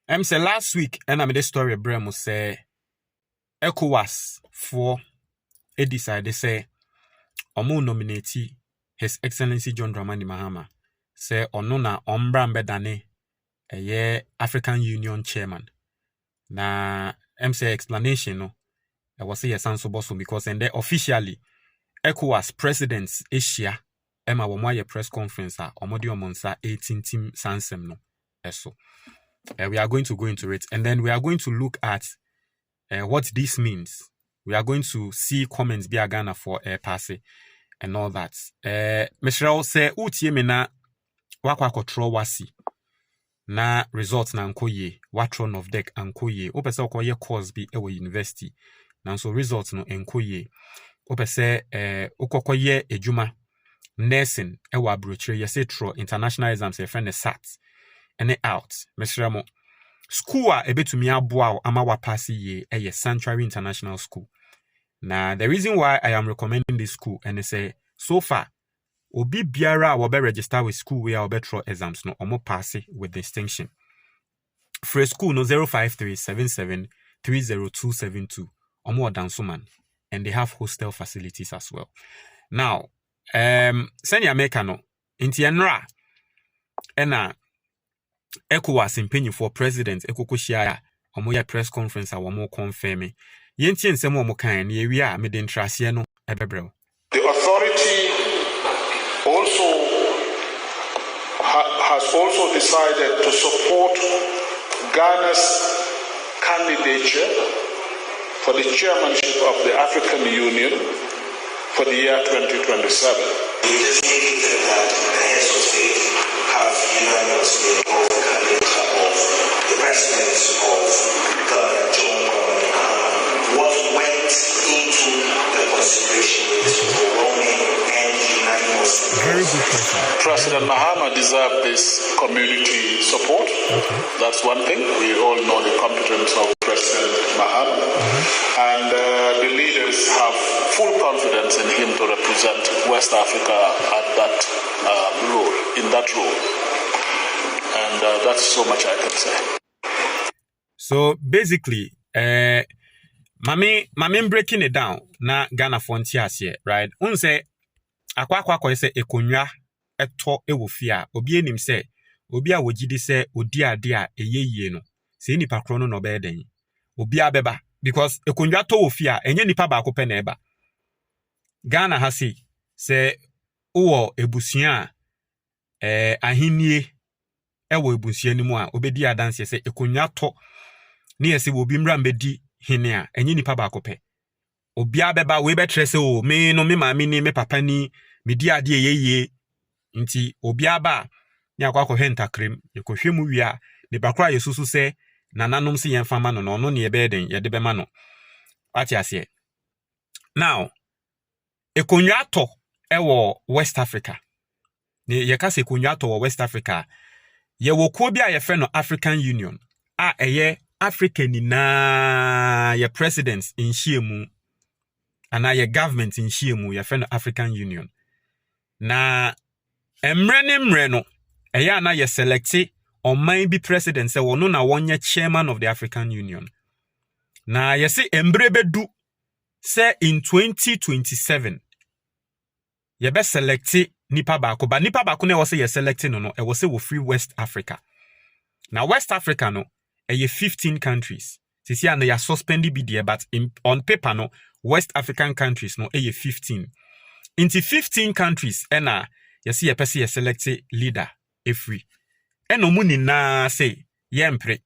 Say last week, and I'm the story Bremo say ECOWAS for a decide say Omo nominate His Excellency John Dramani Mahama. Say Onona Ombra Mbedane African Union chairman. Na say explanation no. I was say yes so boss because and officially ECOWAS presidents Asia Emma Wamoye press conference Omodio Monsa 18 team Sansem no. Eso. We are going to go into it, and then we are going to look at what this means. We are going to see comments be Ghana for passe and all that. Mr. say utie me na wakwa control wasi na results na nkoye watron of deck ankoye opese okoye course bi ewe university na so results no enkoye opese okokoye ejuma nursing ewa abrochire yese tro international exams e friend SAT ene out Mr. Mo school a ebetumi aboa ama wa pass ye Sanctuary International School. Now the reason why I am recommending this school and they say so far obi biara will be register with school where will be throw exams no omo pass with distinction. For school no 05377302272 omo dansuman and they have hostel facilities as well. Now senior maker no inti enra ena ECOWAS impinyu for president ekokoshia omo press conference a womo confirm yenti ensem omo kan na ewi a me de ntrase no ebebrel. The authority also has also decided to support Ghana's candidature for the chairmanship of the African Union for the year 2027. We just indicated that the heads of state have unanimously approved the candidature of the president of Ghana, John Dramani Mahama. What went into the consideration is overwhelming and unanimous. Very good question. President Mahama deserved this community support. Okay. That's one thing. We all know the competence of President Mahama. And the leaders have full confidence in him to represent West Africa at that role, in that role. And that's so much I can say. So basically, mami breaking it down na Ghana frontiers here, right? Unse akwa se ekonwa eto ewofia obi enim se obi a wogidi se odi ade a eyeye no se nipa kro no be den obi abeba because ekonwa to wofia enye nipa ba akopɛ na eba Ghana ha se uwo ebusua ahinie ewo ebusua ni mu a obedi adanse se ekonwa to ne yesi obi mra mbedi hene a enye nipa ba akopɛ obi abeba we betre se o me no me maami ni me papa ni me di ade eyeye nti obi aba ni akwa henta krem ekohwe mu wi a ne bakra yesusu se nananom se yemfa ma no no ne ebe den ye de be ma no ati ase now ekonwa to ewo West Africa ne ye ka se ekonwa to wo West Africa ye wo ko bi a ye fe no African Union a eye Africa ni na ye presidents in shiemu ana ye government in shiemu ye fe no African Union na emre no eya na ye selecti oman bi president se wono na wonye chairman of the African Union na ye se embre bedu se in 2027 ye be selecti nipa baako ba nipa baako na wo se ye selecti no e wo se wo free West Africa na West Africa no ye 15 countries sisi ana ya suspendi bi there but on paper no West African countries no ye 15 into 15 countries ena yesi ye pese ye select leader free eno mu nyina say yempre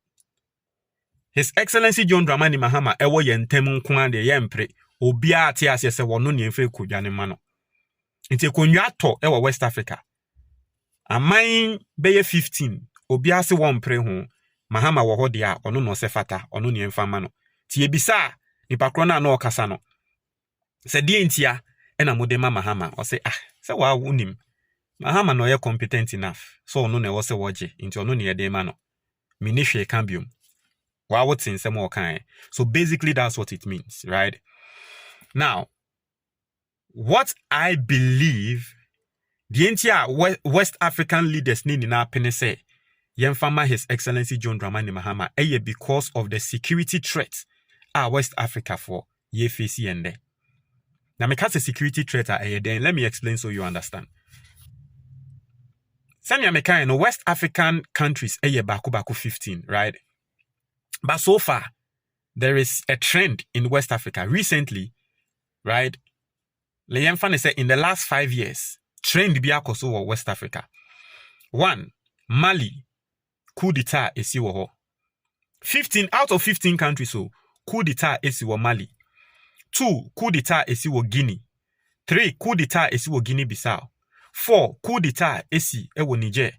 His Excellency John Dramani Mahama ewo ye ntem nko ade yempre obi a ate ase se wono ne mfa kodwane ma no nti konwa to ewo West Africa aman beye 15 obi ase wompre ho Mahama wo hode a ono no se fata ono ne mfa ma no ti ebisa nipa kro na na okasa no se die ntia ena mode ma Mahama o se se wa unim Mahama no ye competent enough so ono ne wo se woje nti ono ne ye de ma no mini hwe cambium wa wotin se mo kan so basically that's what it means, right? Now what I believe the entire West African leaders need na pene say Yemfama His Excellency John Dramani Mahama, because of the security threat West Africa for ye face yende. Now, because the security threat then let me explain so you understand. Sanya meka no West African countries baku 15, right? But so far, there is a trend in West Africa recently, right? Leyemfane said in the last 5 years, trend biakoso West Africa. 1, Mali, coup d'etat esi wo. 15 out of 15 countries so coup d'etat esi wo Mali. 2, coup d'etat esi wo Guinea. 3, coup d'etat esi wo Guinea-Bissau. 4, coup d'etat esi wo Niger.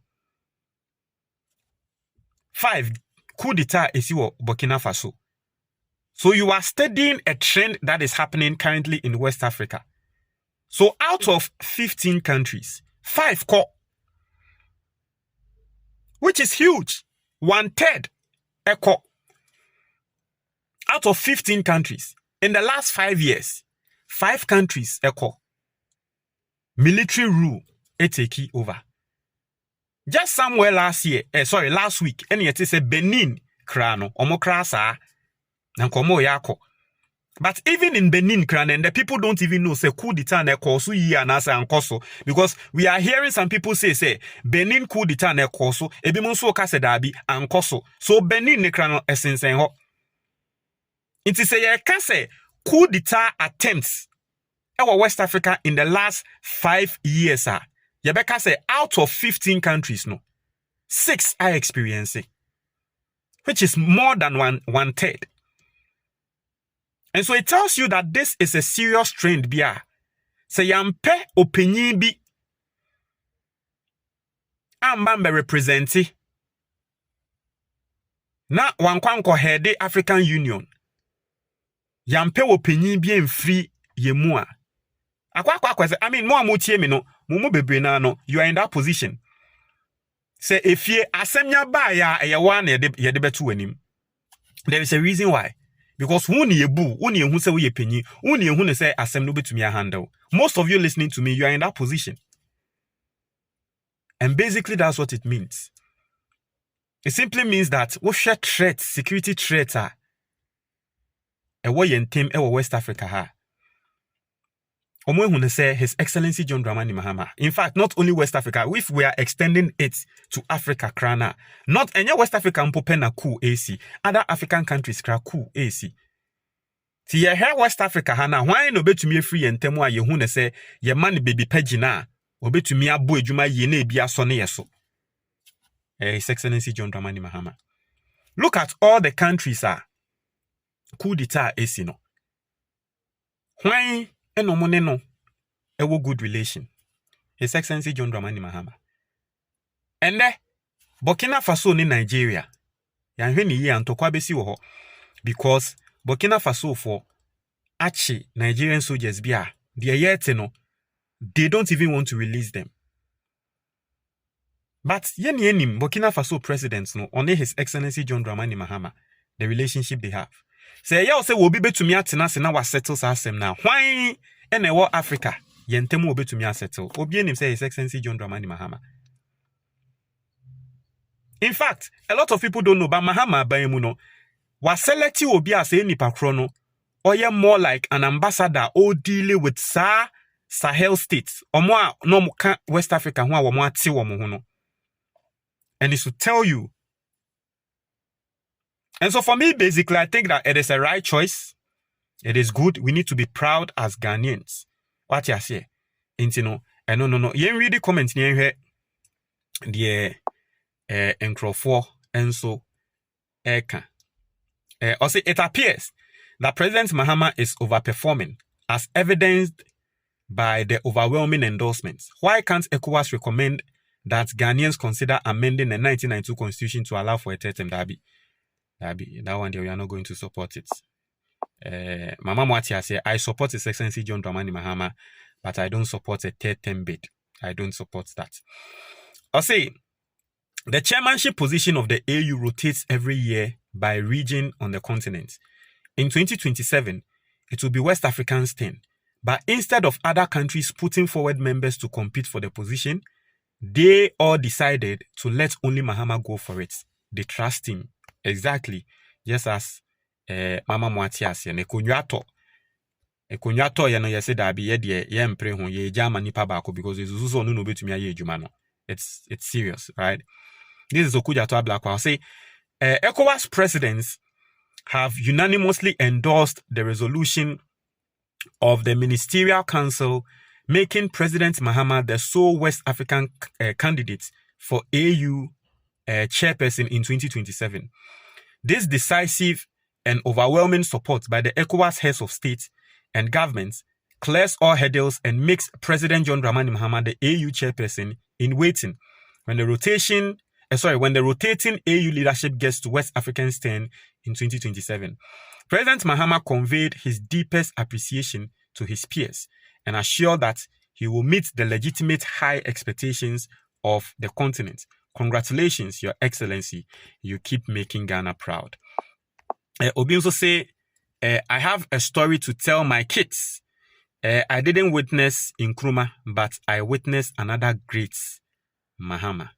5, coup d'etat esi wo Burkina Faso. So you are studying a trend that is happening currently in West Africa. So out of 15 countries, 5 caught, which is huge. 1/3 caught. Out of 15 countries, in the last 5 years, 5 countries caught. Military rule take over. Just somewhere last week, and yet it's a Benin krano, omokrasa, nankomo yako. But even in Benin, and the people don't even know say coup d'etat ne koso yi anasa ankoso, because we are hearing some people say Benin coup d'etat ne koso ebi mo nso ka se dabi ankoso. So Benin ne kra no esensen ho. It is say ka say coup d'etat attempts in West Africa in the last 5 years Yebeka say out of 15 countries no 6 are experiencing, which is more than 1/3. And so it tells you that this is a serious trend bia. Say yampe opinion bi amba representi na wankwanko head African Union. Yampe opinion bi free yemua. I mean, more mutie me no, mumu bebre na no, you are in that position. Say if ye asemnya ba ya one ye de betu anim. There is a reason why. Because wuni yebu, wuni yehu se we penny, wuni yehu ne say asem no betumi handle. Most of you listening to me, you are in that position. And basically that's what it means. It simply means that we share threats, security threats are a way in team West Africa ha. Omwe say His Excellency John Dramani Mahama. In fact, not only West Africa, if we are extending it to Africa, krana, not any West Africa mpopena ku AC, other African countries kra ku AC. Si ye here West Africa hana, why no betumi free entemu a yehu ne say ye man baby pagina, obetumi abo adwuma ye na ebia so ne yeso. His Excellency John Dramani Mahama. Look at all the countries coup d'etat AC no. Why eno mo ne no ewo good relation. His Excellency John Dramani Mahama. Ende Burkina Faso ni Nigeria. Yanhwe ni ye antokwa besi wo ho because Burkina Faso for achi Nigerian soldiers bia they yet no they don't even want to release them. But yenim Burkina Faso presidents no on His Excellency John Dramani Mahama the relationship they have. Say ya say obi betumi atena se na wa settle asem na hwan ene wo Africa yentemu obetumi asettle obi enim say His Excellency John Dramani Mahama. In fact, a lot of people don't know but Mahama bayemu no was selecting obi as a nipa krono or ye more like an ambassador or dealing with Sahel states or more no West Africa who are more ati wo mo no. And it should tell you. And so for me, basically, I think that it is a right choice. It is good. We need to be proud as Ghanaians. What you say? And no. You read the comments near here. The encrofor and so also it appears that President Mahama is overperforming as evidenced by the overwhelming endorsements. Why can't ECOWAS recommend that Ghanaians consider amending the 1992 constitution to allow for a third term? That one day we are not going to support it. Mama Mwatia say, I support His Excellency John Dramani Mahama, but I don't support a third term bid. I don't support that. I'll say, the chairmanship position of the AU rotates every year by region on the continent. In 2027, it will be West Africa's turn. But instead of other countries putting forward members to compete for the position, they all decided to let only Mahama go for it. They trust him. Exactly. Just as Mama Mwatias and Ekonyato. Ekonyato yano yese dabi ye mpre ho ye jama nipa bako because it's also no betumi aye adwuma no. It's serious, right? This is Okujato Ablakwa. I'll say ECOWAS presidents have unanimously endorsed the resolution of the Ministerial Council making President Mahama the sole West African candidate for AU chairperson in 2027. This decisive and overwhelming support by the ECOWAS heads of state and governments clears all hurdles and makes President John Dramani Mahama the AU chairperson in waiting when the rotating AU leadership gets to West African stand in 2027. President Mahama conveyed his deepest appreciation to his peers and assured that he will meet the legitimate high expectations of the continent. Congratulations, Your Excellency. You keep making Ghana proud. Obi also say, I have a story to tell my kids. I didn't witness Nkrumah, but I witnessed another great Mahama.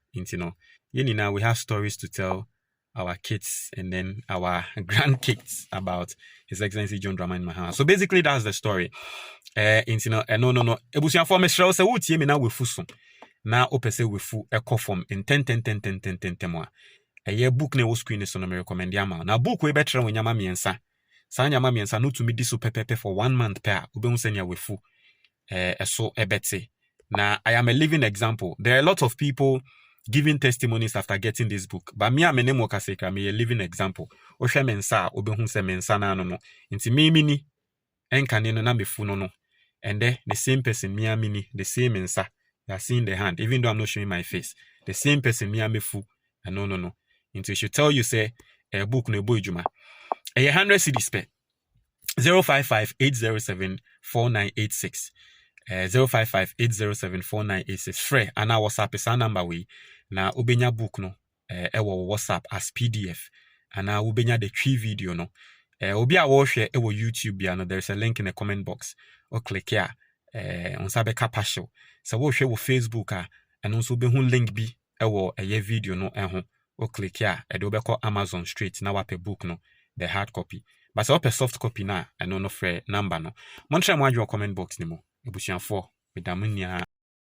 Now we have stories to tell our kids and then our grandkids about His Excellency John Dramani Mahama. So basically, that's the story. No. Ebusia for me shall say, "What ye me now we fuso na opese we fu eco form in 10 more." A year book ne wo screen is on me recommend yama. Na book we better when yama miensa. Sa yama miensa no to me diso pepe for 1 month pair. Ube senya we fu so ebetse. Now I am a living example. There are a lot of people giving testimonies after getting this book. But me am a living example. Oshe mensa obehun se mensa na no. Inti me mini enkane no na mefu no. And the same person me mini the same mensa. You are seeing the hand, even though I'm not showing my face. The same person me mefu and no. Inti it should tell you say a book no boy juma. 100 cedis pe 055-807-4986. 055-807-4986. Free and our WhatsApp is our number we. Na ubenya book no ewo WhatsApp as PDF and na ubenya the tree video no obi a wo hwe ewo YouTube bia no there's a link in the comment box or click here on sabe capasho so wo hwe wo Facebook and also be hun link bi ewo eye video no ho or click here e do be call Amazon straight na wape book no the hard copy but so soft copy na no free number no montre mo adwo comment box ni mo ebusianfo with damunia